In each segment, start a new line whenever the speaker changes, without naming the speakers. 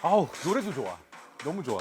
아우, 노래도 좋아. 너무 좋아.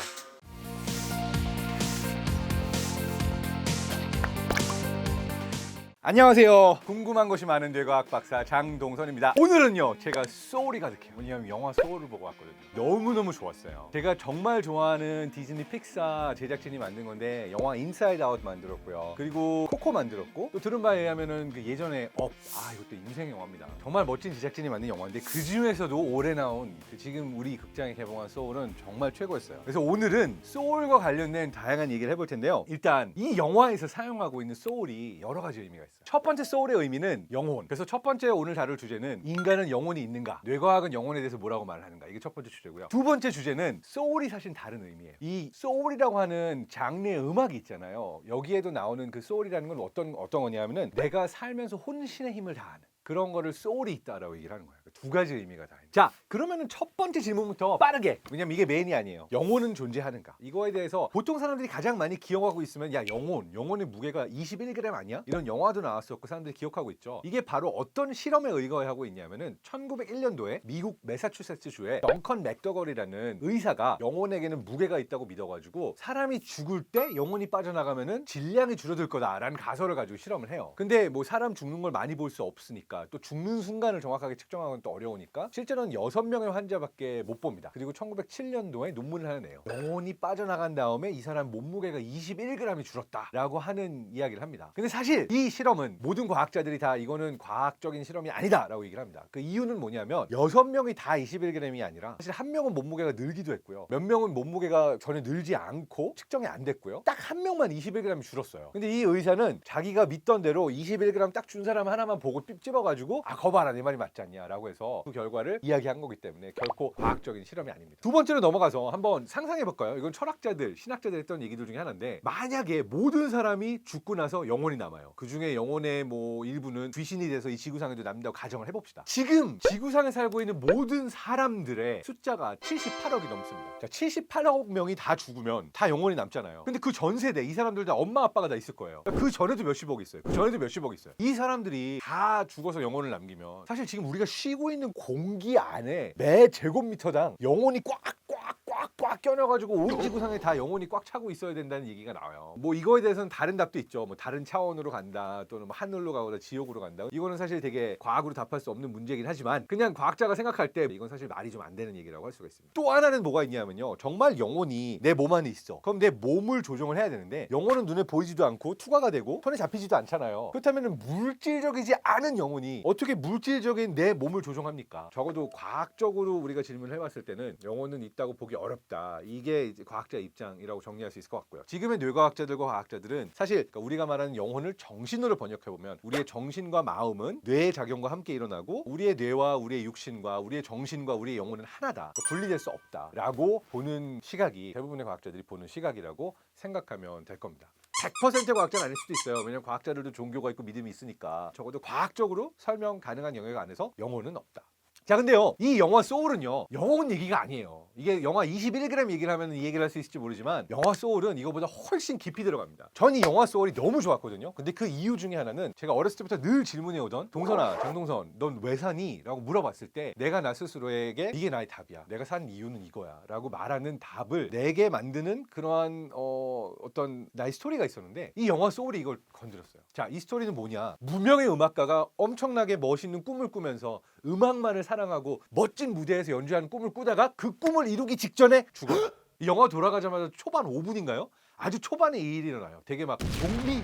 안녕하세요. 궁금한 것이 많은 뇌과학 박사 장동선입니다. 오늘은요, 제가 소울이 가득해요. 왜냐하면 영화 소울을 보고 왔거든요. 너무너무 좋았어요. 제가 정말 좋아하는 디즈니 픽사 제작진이 만든 건데, 영화 인사이드 아웃 만들었고요. 그리고 코코 만들었고, 또 들은 바에 의하면은 그 예전에 이것도 인생 영화입니다. 정말 멋진 제작진이 만든 영화인데, 그 중에서도 올해 나온 지금 우리 극장에 개봉한 소울은 정말 최고였어요. 그래서 오늘은 소울과 관련된 다양한 얘기를 해볼 텐데요. 일단 이 영화에서 사용하고 있는 소울이 여러 가지 의미가 있어요. 첫 번째 소울의 의미는 영혼. 그래서 첫 번째 오늘 다룰 주제는 인간은 영혼이 있는가? 뇌과학은 영혼에 대해서 뭐라고 말을 하는가? 이게 첫 번째 주제고요. 두 번째 주제는 소울이 사실 다른 의미예요. 이 소울이라고 하는 장르의 음악이 있잖아요. 여기에도 나오는 그 소울이라는 건 어떤 거냐면은 내가 살면서 혼신의 힘을 다하는 그런 거를 소울이 있다라고 얘기를 하는 거예요. 두 가지 의미가 다 있는. 자, 그러면은 첫 번째 질문부터 빠르게. 왜냐면 이게 메인이 아니에요. 영혼은 존재하는가? 이거에 대해서 보통 사람들이 가장 많이 기억하고 있으면 야, 영혼의 무게가 21g 아니야? 이런 영화도 나왔었고 사람들이 기억하고 있죠. 이게 바로 어떤 실험에 의거하고 있냐면은 1901년도에 미국 매사추세츠주의 덩컨 맥더걸이라는 의사가 영혼에게는 무게가 있다고 믿어가지고 사람이 죽을 때 영혼이 빠져나가면은 질량이 줄어들 거다라는 가설을 가지고 실험을 해요. 근데 뭐 사람 죽는 걸 많이 볼 수 없으니까 또 죽는 순간을 정확하게 측정하는 또 어려우니까 실제로는 6명의 환자밖에 못 봅니다. 그리고 1907년도에 논문을 하나 내요. 영혼이 빠져나간 다음에 이 사람 몸무게가 21g이 줄었다라고 하는 이야기를 합니다. 근데 사실 이 실험은 모든 과학자들이 다 이거는 과학적인 실험이 아니다라고 얘기를 합니다. 그 이유는 뭐냐면 6명이 다 21g이 아니라 사실 한 명은 몸무게가 늘기도 했고요. 몇 명은 몸무게가 전혀 늘지 않고 측정이 안 됐고요. 딱 한 명만 21g이 줄었어요. 근데 이 의사는 자기가 믿던 대로 21g 딱 준 사람 하나만 보고 찝찝어가지고 거 봐라 내 말이 맞지 않냐라고 해서 그 결과를 이야기한 거기 때문에 결코 과학적인 실험이 아닙니다. 두 번째로 넘어가서 한번 상상해 볼까요? 이건 철학자들, 신학자들 했던 얘기들 중에 하나인데, 만약에 모든 사람이 죽고 나서 영혼이 남아요. 그 중에 영혼의 뭐 일부는 귀신이 돼서 이 지구상에도 남는다고 가정을 해봅시다. 지금 지구상에 살고 있는 모든 사람들의 숫자가 78억이 넘습니다. 자, 78억 명이 다 죽으면 다 영혼이 남잖아요. 근데 그 전 세대 이 사람들 다 엄마 아빠가 다 있을 거예요. 그 전에도 몇십억 있어요. 그 전에도 몇십억 있어요. 이 사람들이 다 죽어서 영혼을 남기면 사실 지금 우리가 쉬고 있는 공기 안에 매 제곱미터당 영혼이 꽉 껴녀가지고 온 지구상에 다 영혼이 꽉 차고 있어야 된다는 얘기가 나와요. 뭐 이거에 대해서는 다른 답도 있죠. 뭐 다른 차원으로 간다, 또는 뭐 하늘로 가거나 지옥으로 간다. 이거는 사실 되게 과학으로 답할 수 없는 문제긴 하지만 그냥 과학자가 생각할 때 이건 사실 말이 좀 안 되는 얘기라고 할 수가 있습니다. 또 하나는 뭐가 있냐면요, 정말 영혼이 내 몸 안에 있어. 그럼 내 몸을 조종을 해야 되는데 영혼은 눈에 보이지도 않고 투과가 되고 손에 잡히지도 않잖아요. 그렇다면 물질적이지 않은 영혼이 어떻게 물질적인 내 몸을 조종합니까? 적어도 과학적으로 우리가 질문을 해봤을 때는 영혼은 있다고 보기 어렵다. 이게 이제 과학자 입장이라고 정리할 수 있을 것 같고요. 지금의 뇌과학자들과 과학자들은 사실 우리가 말하는 영혼을 정신으로 번역해보면 우리의 정신과 마음은 뇌의 작용과 함께 일어나고 우리의 뇌와 우리의 육신과 우리의 정신과 우리의 영혼은 하나다. 분리될 수 없다라고 보는 시각이 대부분의 과학자들이 보는 시각이라고 생각하면 될 겁니다. 100% 과학자는 아닐 수도 있어요. 왜냐면 과학자들도 종교가 있고 믿음이 있으니까 적어도 과학적으로 설명 가능한 영역 안에서 영혼은 없다. 자, 근데요, 이 영화 소울은요, 영혼 얘기가 아니에요. 이게 영화 21g 얘기를 하면 이 얘기를 할 수 있을지 모르지만 영화 소울은 이거보다 훨씬 깊이 들어갑니다. 전 이 영화 소울이 너무 좋았거든요. 근데 그 이유 중에 하나는 제가 어렸을 때부터 늘 질문해 오던 동선아, 장동선, 넌 왜 사니? 라고 물어봤을 때 내가 나 스스로에게 이게 나의 답이야. 내가 산 이유는 이거야. 라고 말하는 답을 내게 만드는 그러한 어떤 나의 스토리가 있었는데 이 영화 소울이 이걸 건드렸어요. 자, 이 스토리는 뭐냐? 무명의 음악가가 엄청나게 멋있는 꿈을 꾸면서 음악만을 사랑하고 멋진 무대에서 연주하는 꿈을 꾸다가 그 꿈을 이루기 직전에 죽어요. 이 영화 돌아가자마자 초반 5분인가요? 아주 초반에 이 일이 일어나요. 되게 막 좀비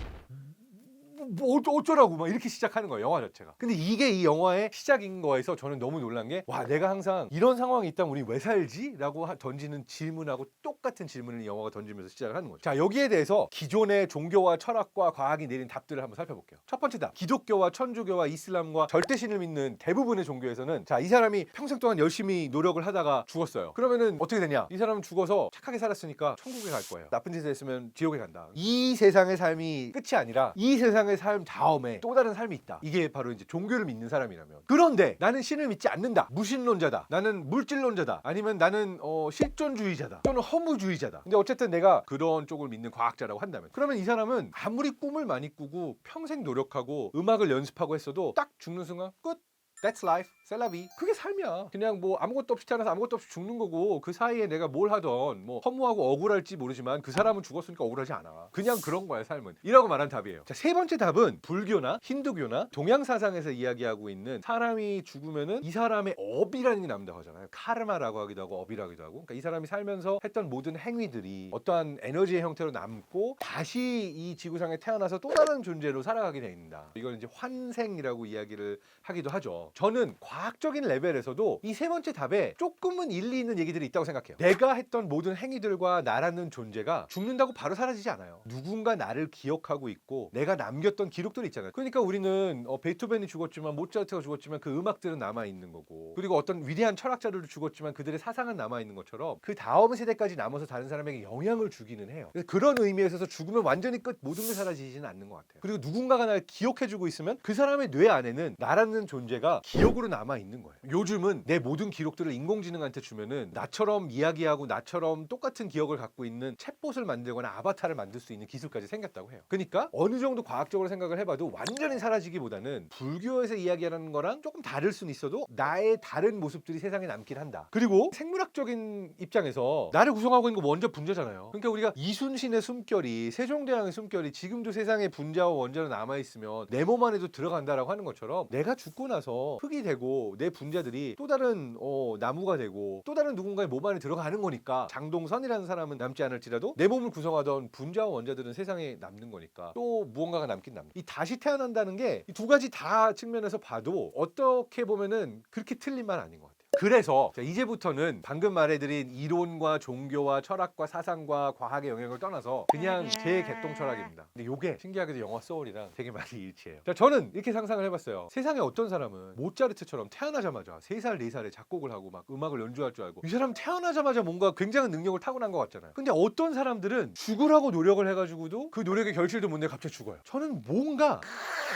뭐 어쩌라고 막 이렇게 시작하는 거예요, 영화 자체가. 근데 이게 이 영화의 시작인 거에서 저는 너무 놀란 게, 와, 내가 항상 이런 상황이 있다면 우리 왜 살지? 라고 던지는 질문하고 똑같은 질문을 이 영화가 던지면서 시작을 하는 거죠. 자, 여기에 대해서 기존의 종교와 철학과 과학이 내린 답들을 한번 살펴볼게요. 첫 번째 답, 기독교와 천주교와 이슬람과 절대신을 믿는 대부분의 종교에서는 자, 이 사람이 평생 동안 열심히 노력을 하다가 죽었어요. 그러면은 어떻게 되냐? 이 사람은 죽어서 착하게 살았으니까 천국에 갈 거예요. 나쁜 짓을 했으면 지옥에 간다. 이 세상의 삶이 끝이 아니라 이 세상의 삶 다음에 또 다른 삶이 있다. 이게 바로 이제 종교를 믿는 사람이라면. 그런데 나는 신을 믿지 않는다. 무신론자다. 나는 물질론자다. 아니면 나는 실존주의자다. 또는 허무주의자다. 근데 어쨌든 내가 그런 쪽을 믿는 과학자라고 한다면, 그러면 이 사람은 아무리 꿈을 많이 꾸고 평생 노력하고 음악을 연습하고 했어도 딱 죽는 순간 끝. That's life. 셀라비. 그게 삶이야. 그냥 뭐 아무것도 없이 태어나서 아무것도 없이 죽는 거고 그 사이에 내가 뭘 하던 뭐 허무하고 억울할지 모르지만 그 사람은 죽었으니까 억울하지 않아. 그냥 그런 거야 삶은. 이라고 말한 답이에요. 자, 세 번째 답은 불교나 힌두교나 동양 사상에서 이야기하고 있는 사람이 죽으면은 이 사람의 업이라는 게 남다고 하잖아요. 카르마라고 하기도 하고 업이라고 하기도 하고. 그러니까 이 사람이 살면서 했던 모든 행위들이 어떠한 에너지의 형태로 남고 다시 이 지구상에 태어나서 또 다른 존재로 살아가게 돼 있다. 이걸 이제 환생이라고 이야기를 하기도 하죠. 저는 과학적인 레벨에서도 이 세 번째 답에 조금은 일리 있는 얘기들이 있다고 생각해요. 내가 했던 모든 행위들과 나라는 존재가 죽는다고 바로 사라지지 않아요. 누군가 나를 기억하고 있고 내가 남겼던 기록들이 있잖아요. 그러니까 우리는 베토벤이 죽었지만 모차르트가 죽었지만 그 음악들은 남아있는 거고, 그리고 어떤 위대한 철학자들도 죽었지만 그들의 사상은 남아있는 것처럼 그 다음 세대까지 남아서 다른 사람에게 영향을 주기는 해요. 그래서 그런 의미에서 죽으면 완전히 끝, 모든 게 사라지지는 않는 것 같아요. 그리고 누군가가 나를 기억해주고 있으면 그 사람의 뇌 안에는 나라는 존재가 기억으로 남아있는 거예요. 요즘은 내 모든 기록들을 인공지능한테 주면은 나처럼 이야기하고 나처럼 똑같은 기억을 갖고 있는 챗봇을 만들거나 아바타를 만들 수 있는 기술까지 생겼다고 해요. 그러니까 어느 정도 과학적으로 생각을 해봐도 완전히 사라지기보다는 불교에서 이야기하는 거랑 조금 다를 수는 있어도 나의 다른 모습들이 세상에 남긴 한다. 그리고 생물학적인 입장에서 나를 구성하고 있는 거 먼저 분자잖아요. 그러니까 우리가 이순신의 숨결이, 세종대왕의 숨결이 지금도 세상에 분자와 원자로 남아있으면 내 몸 안에도 들어간다라고 하는 것처럼 내가 죽고 나서 흙이 되고 내 분자들이 또 다른 나무가 되고 또 다른 누군가의 몸 안에 들어가는 거니까 장동선이라는 사람은 남지 않을지라도 내 몸을 구성하던 분자와 원자들은 세상에 남는 거니까 또 무언가가 남긴 남는. 이 다시 태어난다는 게 이 두 가지 다 측면에서 봐도 어떻게 보면은 그렇게 틀린 말 아닌 것 같아요. 그래서 이제부터는 방금 말해드린 이론과 종교와 철학과 사상과 과학의 영역을 떠나서 그냥 제 개똥 철학입니다. 근데 요게 신기하게도 영화 소울이랑 되게 많이 일치해요. 자, 저는 이렇게 상상을 해봤어요. 세상에 어떤 사람은 모차르트처럼 태어나자마자 3살, 4살에 작곡을 하고 막 음악을 연주할 줄 알고 이 사람 태어나자마자 뭔가 굉장한 능력을 타고난 것 같잖아요. 근데 어떤 사람들은 죽으라고 노력을 해가지고도 그 노력의 결실도 못 내고 갑자기 죽어요. 저는 뭔가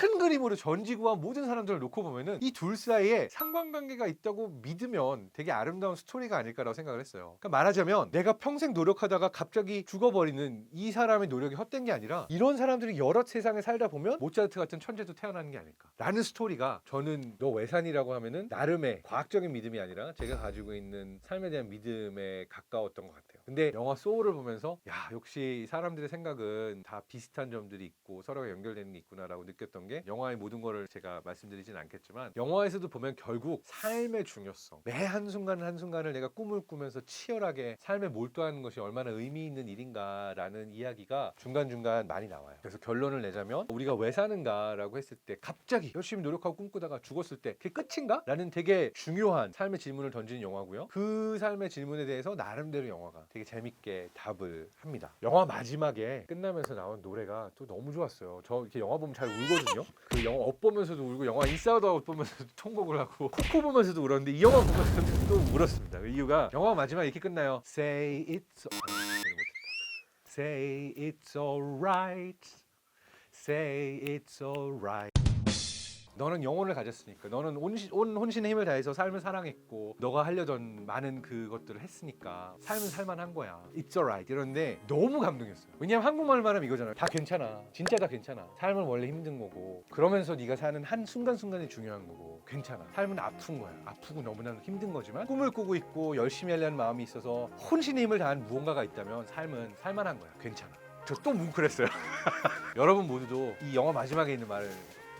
큰 그림으로 전 지구와 모든 사람들을 놓고 보면은 이 둘 사이에 상관관계가 있다고 믿으면 되게 아름다운 스토리가 아닐까라고 생각을 했어요. 그러니까 말하자면 내가 평생 노력하다가 갑자기 죽어버리는 이 사람의 노력이 헛된 게 아니라 이런 사람들이 여러 세상에 살다 보면 모차르트 같은 천재도 태어나는 게 아닐까 라는 스토리가, 저는 너 외산이라고 하면은 나름의 과학적인 믿음이 아니라 제가 가지고 있는 삶에 대한 믿음에 가까웠던 것 같아요. 근데 영화 소울을 보면서 야, 역시 사람들의 생각은 다 비슷한 점들이 있고 서로가 연결되는 게 있구나라고 느꼈던 게, 영화의 모든 거를 제가 말씀드리진 않겠지만 영화에서도 보면 결국 삶의 중요성, 매 한순간 한순간을 내가 꿈을 꾸면서 치열하게 삶에 몰두하는 것이 얼마나 의미 있는 일인가라는 이야기가 중간중간 많이 나와요. 그래서 결론을 내자면 우리가 왜 사는가 라고 했을 때 갑자기 열심히 노력하고 꿈꾸다가 죽었을 때 그게 끝인가? 라는 되게 중요한 삶의 질문을 던지는 영화고요. 그 삶의 질문에 대해서 나름대로 영화가 되게 재밌게 답을 합니다. 영화 마지막에 끝나면서 나온 노래가 또 너무 좋았어요. 저 이렇게 영화 보면 잘 울거든요. 그 영화 업 보면서도 울고 영화 인사이드 아웃 보면서도 통곡을 하고 코코 보면서도 울었는데 이 영화 보면서도 또 울었습니다. 그 이유가 영화 마지막에 이렇게 끝나요. Say it's Say it's alright. Say it's alright. 너는 영혼을 가졌으니까, 너는 온 혼신의 힘을 다해서 삶을 사랑했고 너가 하려던 많은 그것들을 했으니까 삶은 살만한 거야. It's alright. 이런데 너무 감동이었어요. 왜냐면 한국말로 말하면 이거잖아요. 다 괜찮아. 진짜 다 괜찮아. 삶은 원래 힘든 거고 그러면서 네가 사는 한 순간순간이 중요한 거고 괜찮아. 삶은 아픈 거야. 아프고 너무나 힘든 거지만 꿈을 꾸고 있고 열심히 하려는 마음이 있어서 혼신의 힘을 다한 무언가가 있다면 삶은 살만한 거야. 괜찮아. 저 또 뭉클했어요. 여러분 모두도 이 영화 마지막에 있는 말을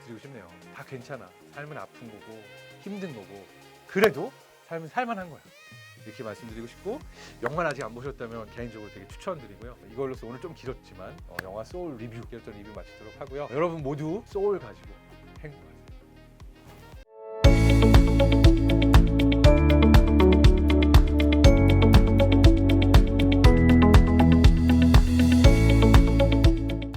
드리고 싶네요. 다 괜찮아. 삶은 아픈 거고 힘든 거고 그래도 삶은 살만한 거야. 이렇게 말씀드리고 싶고, 영화를 아직 안 보셨다면 개인적으로 되게 추천드리고요. 이걸로서 오늘 좀 길었지만 영화 소울 리뷰, 길었던 리뷰 마치도록 하고요. 여러분 모두 소울 가지고